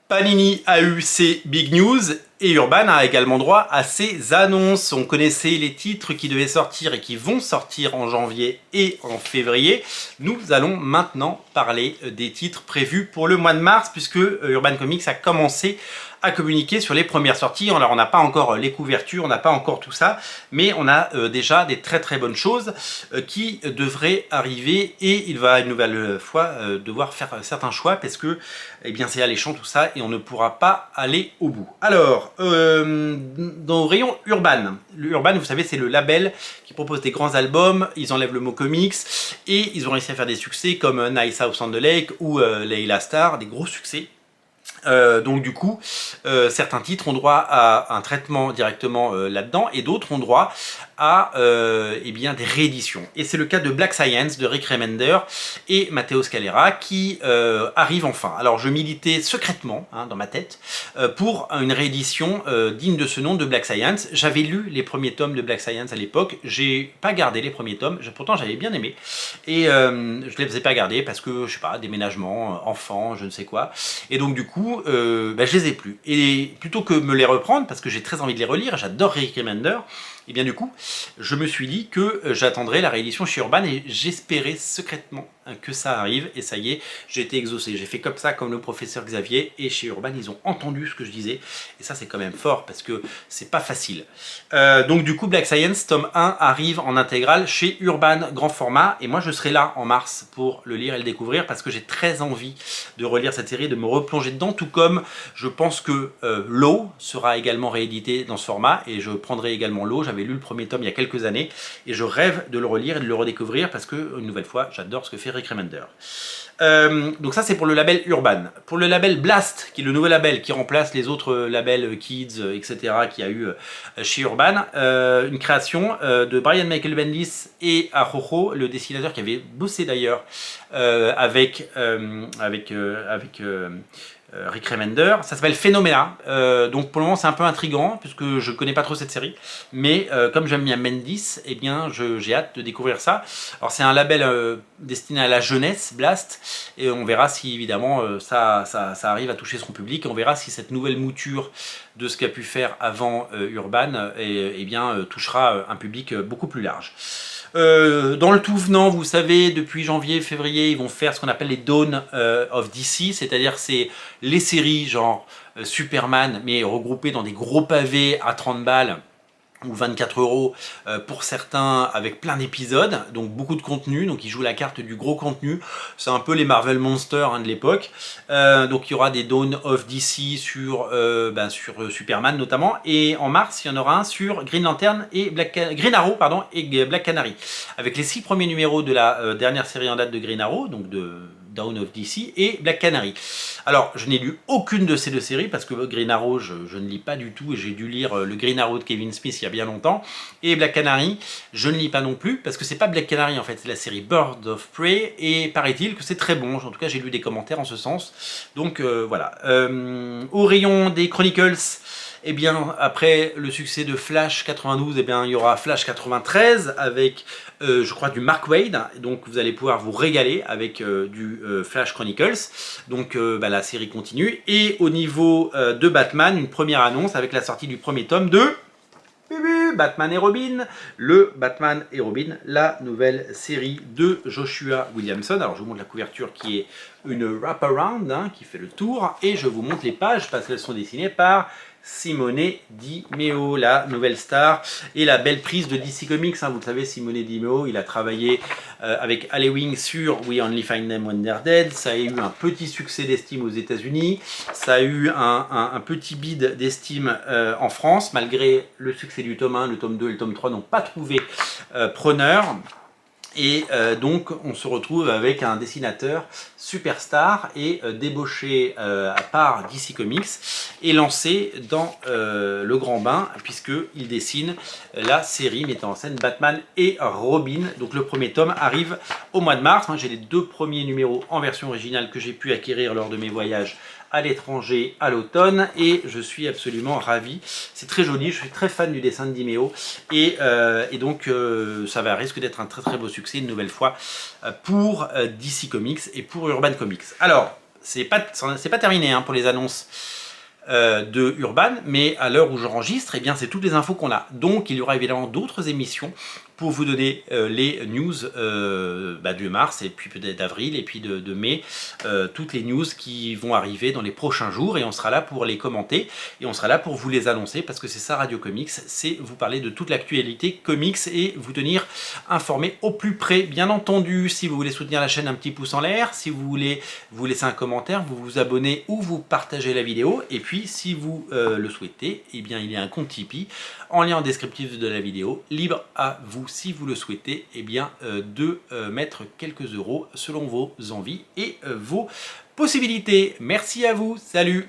Panini a eu ses big news et Urban a également droit à ses annonces. On connaissait les titres qui devaient sortir et qui vont sortir en janvier et en février. Nous allons maintenant parler des titres prévus pour le mois de mars puisque Urban Comics a commencé à communiquer sur les premières sorties. Alors on n'a pas encore les couvertures, on n'a pas encore tout ça, mais on a déjà des très bonnes choses qui devraient arriver et il va une nouvelle fois devoir faire certains choix parce que eh bien c'est alléchant tout ça et on ne pourra pas aller au bout. Alors, dans le rayon Urban, vous savez c'est le label qui propose des grands albums, ils enlèvent le mot comics et ils ont réussi à faire des succès comme Nice House on the Lake ou Layla Starr, des gros succès. Donc du coup, certains titres ont droit à un traitement directement là-dedans et d'autres ont droit à eh bien, des rééditions. Et c'est le cas de Black Science de Rick Remender et Matteo Scalera qui arrive enfin. Alors je militais secrètement dans ma tête pour une réédition digne de ce nom de Black Science. J'avais lu les premiers tomes de Black Science à l'époque, j'ai pas gardé les premiers tomes, pourtant j'avais bien aimé et je les faisais pas garder parce que je sais pas, déménagement, enfant, je ne sais quoi. Et donc du coup, je les ai plus. Et plutôt que me les reprendre, parce que j'ai très envie de les relire, j'adore Rick Remender, et bien du coup, je me suis dit que j'attendrais la réédition chez Urban et j'espérais secrètement que ça arrive et ça y est, j'ai été exaucé. J'ai fait comme ça, comme le professeur Xavier et chez Urban, ils ont entendu ce que je disais et ça c'est quand même fort parce que c'est pas facile. Donc du coup, Black Science, tome 1 arrive en intégrale chez Urban, grand format et moi je serai là en mars pour le lire et le découvrir parce que j'ai très envie de relire cette série, de me replonger dedans, tout comme je pense que Law sera également réédité dans ce format et je prendrai également Law. J'avais lu le premier tome il y a quelques années et je rêve de le relire et de le redécouvrir parce que, une nouvelle fois, j'adore ce que fait Rick Remender. Donc ça c'est pour le label Urban. Pour le label Blast, qui est le nouveau label qui remplace les autres labels Kids, etc. qu'il y a eu chez Urban, une création de Brian Michael Bendis et Arojo, le dessinateur qui avait bossé d'ailleurs avec Rick Remender. Ça s'appelle Phenomena, donc pour le moment c'est un peu intriguant puisque je connais pas trop cette série, mais comme j'aime bien Bendis, eh bien j'ai hâte de découvrir ça. Alors c'est un label destiné à la jeunesse, Blast, et on verra si évidemment ça arrive à toucher son public, on verra si cette nouvelle mouture de ce qu'a pu faire avant Urban eh bien, touchera un public beaucoup plus large. Dans le tout venant, vous savez, depuis janvier, février, ils vont faire ce qu'on appelle les Dawn of DC, c'est-à-dire c'est les séries genre Superman, mais regroupées dans des gros pavés à 30 balles ou 24 € pour certains, avec plein d'épisodes, donc beaucoup de contenu, donc ils jouent la carte du gros contenu, c'est un peu les Marvel Monsters de l'époque, donc il y aura des Dawn of DC sur Superman notamment, et en mars il y en aura un sur Green Lantern et Green Arrow pardon, et Black Canary, avec les 6 premiers numéros de la dernière série en date de Green Arrow, donc de Dawn of DC et Black Canary. Alors je n'ai lu aucune de ces deux séries parce que Green Arrow je ne lis pas du tout et j'ai dû lire le Green Arrow de Kevin Smith il y a bien longtemps, et Black Canary je ne lis pas non plus parce que c'est pas Black Canary en fait, c'est la série Bird of Prey et paraît-il que c'est très bon, en tout cas j'ai lu des commentaires en ce sens, donc voilà. Au rayon des Chronicles, et bien après le succès de Flash 92, et bien il y aura Flash 93 avec je crois du Mark Waid, donc vous allez pouvoir vous régaler avec du Flash Chronicles, donc la série continue. Et au niveau de Batman, une première annonce avec la sortie du premier tome de Batman et Robin, le Batman et Robin, la nouvelle série de Joshua Williamson. Alors je vous montre la couverture qui est une wraparound qui fait le tour, et je vous montre les pages parce qu'elles sont dessinées par Simone Di Meo, la nouvelle star et la belle prise de DC Comics. Vous le savez, Simone Di Meo, il a travaillé avec Halloween sur We Only Find Them When They're Dead. Ça a eu un petit succès d'estime aux États-Unis. Ça a eu un petit bid d'estime en France, malgré le succès du tome 1. Le tome 2 et le tome 3 n'ont pas trouvé preneur. Et donc on se retrouve avec un dessinateur superstar et débauché par DC Comics et lancé dans le grand bain puisqu'il dessine la série mettant en scène Batman et Robin. Donc le premier tome arrive au mois de mars. J'ai les 2 premiers numéros en version originale que j'ai pu acquérir lors de mes voyages à l'étranger à l'automne et je suis absolument ravi. C'est très joli, je suis très fan du dessin de Di Meo et donc ça risque d'être un très beau succès une nouvelle fois pour DC Comics et pour Urban Comics. Alors c'est pas terminé hein, pour les annonces de Urban, mais à l'heure où j'enregistre, eh bien c'est toutes les infos qu'on a. Donc il y aura évidemment d'autres émissions pour vous donner les news de mars et puis peut-être d'avril et puis de mai, toutes les news qui vont arriver dans les prochains jours, et on sera là pour les commenter et on sera là pour vous les annoncer, parce que c'est ça Radio Comics, c'est vous parler de toute l'actualité comics et vous tenir informé au plus près. Bien entendu, si vous voulez soutenir la chaîne, un petit pouce en l'air, si vous voulez vous laisser un commentaire, vous vous abonnez ou vous partagez la vidéo, et puis si vous le souhaitez, eh bien il y a un compte Tipeee en lien en descriptif de la vidéo, libre à vous si vous le souhaitez, eh bien de mettre quelques euros selon vos envies et vos possibilités. Merci à vous, salut!